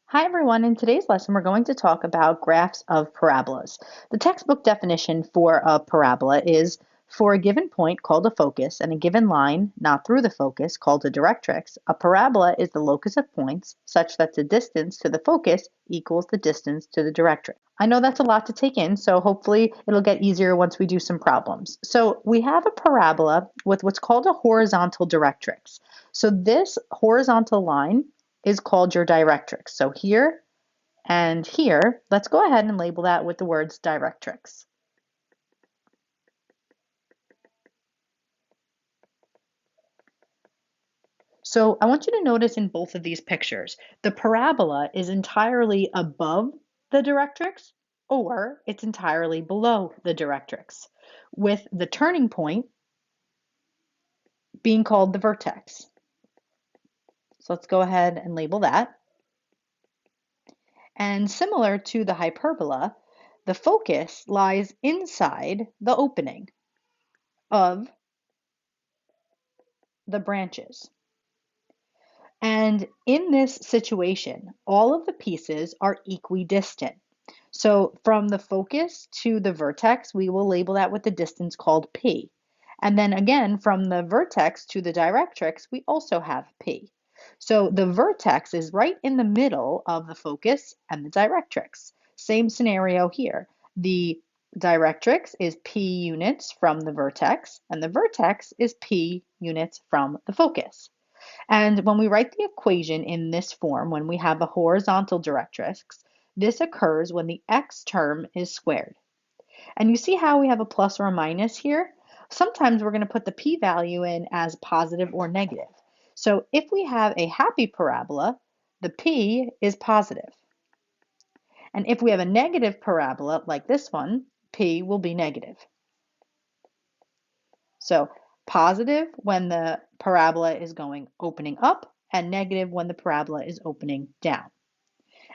Hi everyone, in today's lesson we're going to talk about graphs of parabolas. The textbook definition for a parabola is for a given point called a focus and a given line not through the focus called a directrix. A parabola is the locus of points such that the distance to the focus equals the distance to the directrix. I know that's a lot to take in, so hopefully it'll get easier once we do some problems. So we have a parabola with what's called a horizontal directrix. So this horizontal line is called your directrix. So here and here, let's go ahead and label that with the words directrix. So I want you to notice in both of these pictures, the parabola is entirely above the directrix or it's entirely below the directrix, with the turning point being called the vertex. So let's go ahead and label that. And similar to the hyperbola, the focus lies inside the opening of the branches. And in this situation, all of the pieces are equidistant. So from the focus to the vertex, we will label that with the distance called P. And then again, from the vertex to the directrix, we also have P. So the vertex is right in the middle of the focus and the directrix. Same scenario here. The directrix is P units from the vertex, and the vertex is P units from the focus. And when we write the equation in this form, when we have a horizontal directrix, this occurs when the x term is squared. And you see how we have a plus or a minus here? Sometimes we're going to put the p-value in as positive or negative. So if we have a happy parabola, the p is positive. And if we have a negative parabola like this one, p will be negative. So positive when the parabola is going opening up and negative when the parabola is opening down.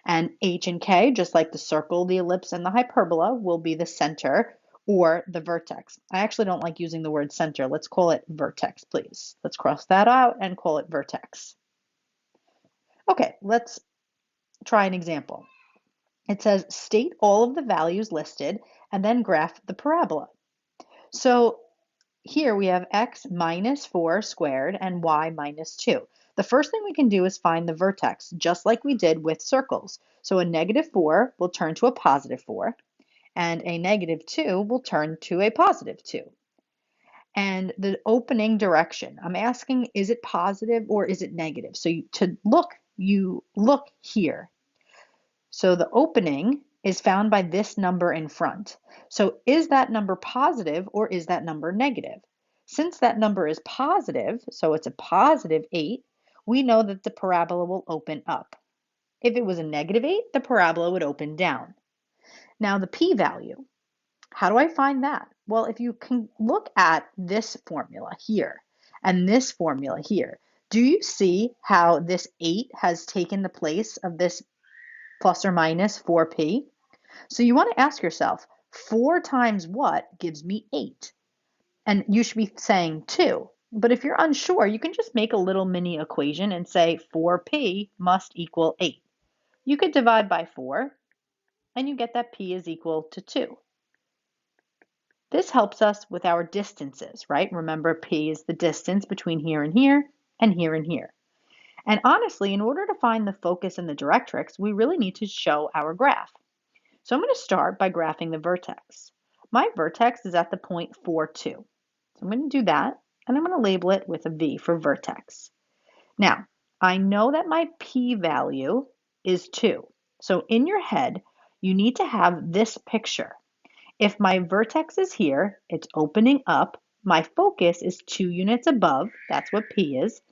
And H and K, just like the circle, the ellipse, and the hyperbola, will be the center or the vertex. I actually don't like using the word center. Let's call it vertex, please. Let's cross that out and call it vertex. Okay, let's try an example. It says state all of the values listed and then graph the parabola. So here we have x minus 4 squared and y minus 2. The first thing we can do is find the vertex, just like we did with circles. So a negative 4 will turn to a positive 4, and a negative 2 will turn to a positive 2. And the opening direction, I'm asking, is it positive or is it negative? So you look here. So the opening is found by this number in front. So is that number positive or is that number negative? Since that number is positive, so it's a positive 8, we know that the parabola will open up. If it was a negative 8, the parabola would open down. Now the p-value, how do I find that? Well, if you can look at this formula here and this formula here, do you see how this 8 has taken the place of this plus or minus 4p? So you want to ask yourself, 4 times what gives me 8? And you should be saying 2. But if you're unsure, you can just make a little mini equation and say 4p must equal 8. You could divide by 4, and you get that p is equal to 2. This helps us with our distances, right? Remember, p is the distance between here and here and here and here. And honestly, in order to find the focus and the directrix, we really need to show our graph. So I'm going to start by graphing the vertex. My vertex is at the point 4, 2. So I'm going to do that, and I'm going to label it with a V for vertex. Now, I know that my p-value is 2. So in your head, you need to have this picture. If my vertex is here, it's opening up, my focus is 2 units above, that's what P is,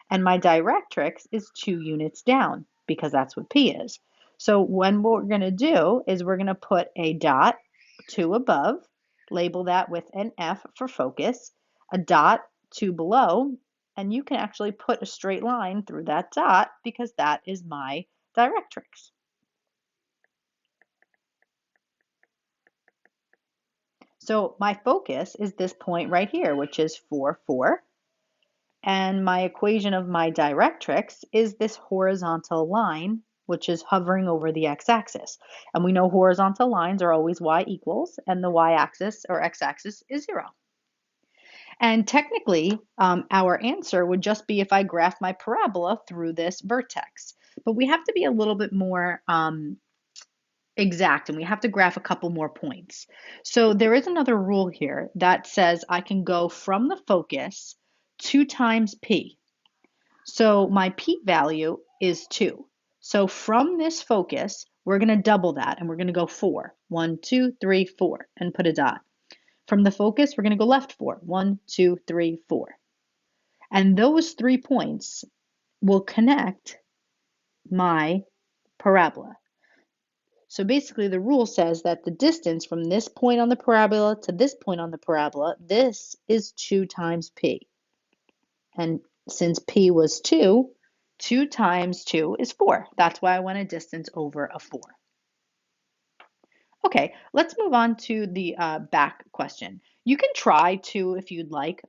and my directrix is 2 units down, because that's what P is. So what we're going to do is we're going to put a dot 2 above, label that with an F for focus, a dot 2 below, and you can actually put a straight line through that dot because that is my directrix. So my focus is this point right here, which is 4, 4. And my equation of my directrix is this horizontal line which is hovering over the x-axis. And we know horizontal lines are always y equals, and the y-axis or x-axis is 0. And technically, our answer would just be if I graph my parabola through this vertex. But we have to be a little bit more exact, and we have to graph a couple more points. So there is another rule here that says I can go from the focus 2 times p. So my p value is 2. So from this focus, we're going to double that, and we're going to go 4. 1, 2, 3, 4, and put a dot. From the focus, we're going to go left 4. 1, 2, 3, 4. And those 3 points will connect my parabola. So basically the rule says that the distance from this point on the parabola to this point on the parabola, this is 2 times p. And since p was 2, 2 times 2 is 4. That's why I want a distance over a 4. Okay, let's move on to the back question. You can try 2 if you'd like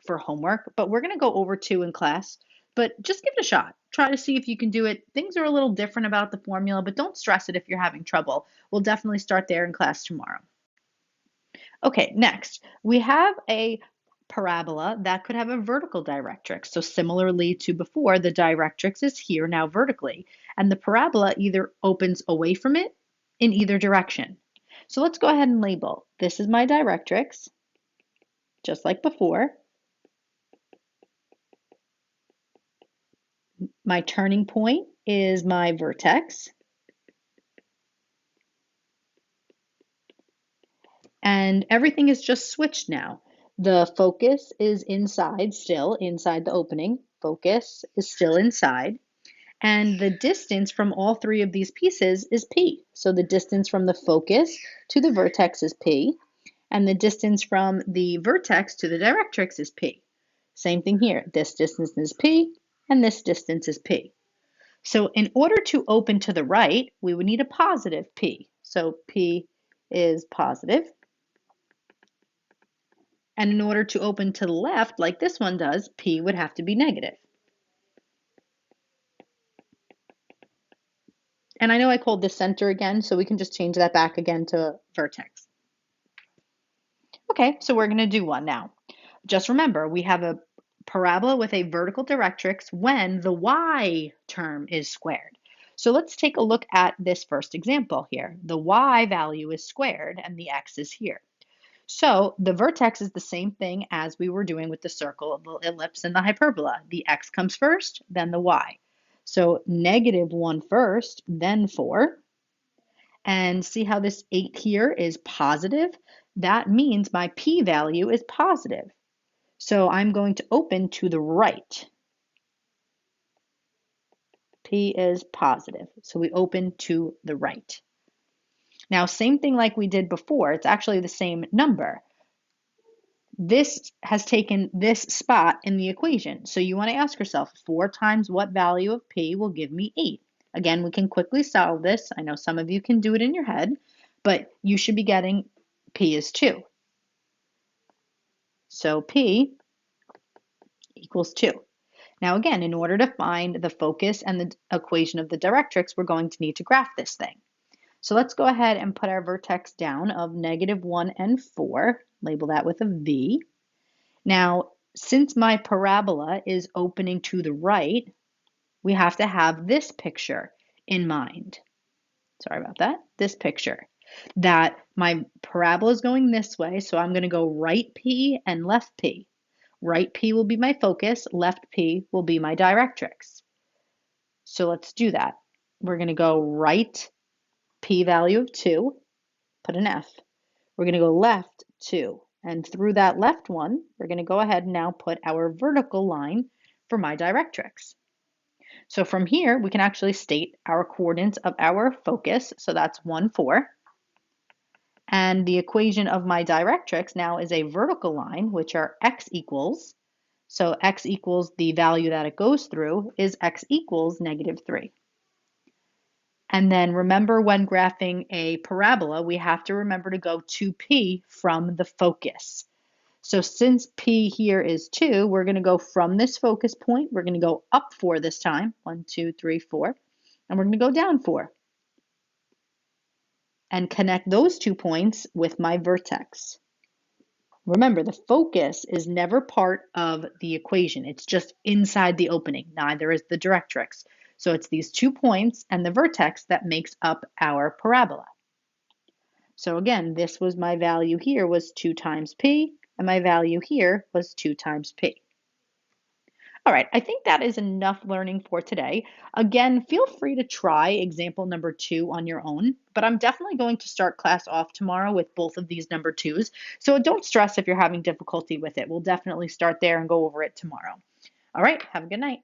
for homework, but we're going to go over 2 in class. But just give it a shot. Try to see if you can do it. Things are a little different about the formula, but don't stress it if you're having trouble. We'll definitely start there in class tomorrow. Okay, next, we have a parabola that could have a vertical directrix. So similarly to before, the directrix is here now vertically, and the parabola either opens away from it in either direction. So let's go ahead and label. This is my directrix, just like before. My turning point is my vertex. And everything is just switched now. The focus is inside still, inside the opening. Focus is still inside. And the distance from all 3 of these pieces is p. So the distance from the focus to the vertex is p. And the distance from the vertex to the directrix is p. Same thing here. This distance is p, and this distance is p. So in order to open to the right, we would need a positive p. So p is positive. And in order to open to the left, like this one does, p would have to be negative. And I know I called this center again, so we can just change that back again to vertex. Okay, so we're going to do one now. Just remember, we have a parabola with a vertical directrix when the y term is squared. So let's take a look at this first example here. The y value is squared and the x is here. So the vertex is the same thing as we were doing with the circle, the ellipse, and the hyperbola. The x comes first, then the y. So -1 first, then 4. And see how this 8 here is positive? That means my p value is positive. So I'm going to open to the right. P is positive. So we open to the right. Now, same thing like we did before. It's actually the same number. This has taken this spot in the equation. So you want to ask yourself, 4 times what value of p will give me 8? Again, we can quickly solve this. I know some of you can do it in your head, but you should be getting p is 2. So p equals 2. Now again, in order to find the focus and the equation of the directrix, we're going to need to graph this thing. So let's go ahead and put our vertex down of -1 and 4. Label that with a V. Now, since my parabola is opening to the right, we have to have this picture in mind. Sorry about that. This picture. That my parabola is going this way, so I'm going to go right P and left P. Right P will be my focus, left P will be my directrix. So let's do that. We're going to go right P value of 2, put an F. We're going to go left 2. And through that left one, we're going to go ahead and now put our vertical line for my directrix. So from here, we can actually state our coordinates of our focus. So that's 1, 4. And the equation of my directrix now is a vertical line, which are x equals. So x equals the value that it goes through is x equals -3. And then remember, when graphing a parabola, we have to remember to go to P from the focus. So since P here is 2, we're going to go from this focus point. We're going to go up 4 this time. 1, 2, 3, 4. And we're going to go down 4 and connect those 2 points with my vertex. Remember, the focus is never part of the equation. It's just inside the opening. Neither is the directrix. So it's these 2 points and the vertex that makes up our parabola. So again, this was my value here was 2 times p, and my value here was 2 times p. All right, I think that is enough learning for today. Again, feel free to try example number 2 on your own, but I'm definitely going to start class off tomorrow with both of these number 2s. So don't stress if you're having difficulty with it. We'll definitely start there and go over it tomorrow. All right, have a good night.